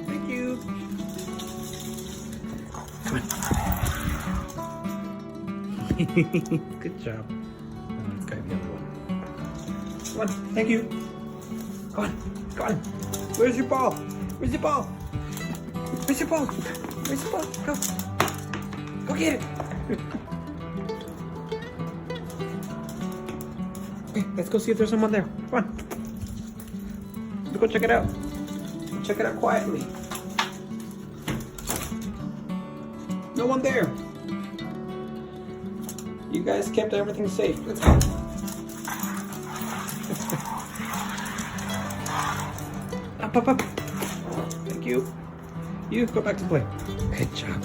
Thank you. Come on. Good job. Let's go the other one. Come on. Thank you. Come on. Come on. Where's your ball? Where's your ball? Where's your ball? Where's your ball? Go. Go get it. Okay, let's go see if there's someone there. Come on. Let's go check it out. Check it out quietly. No one there. You guys kept everything safe. Let's go. Up, up, up. Thank you. You go back to play. Good job.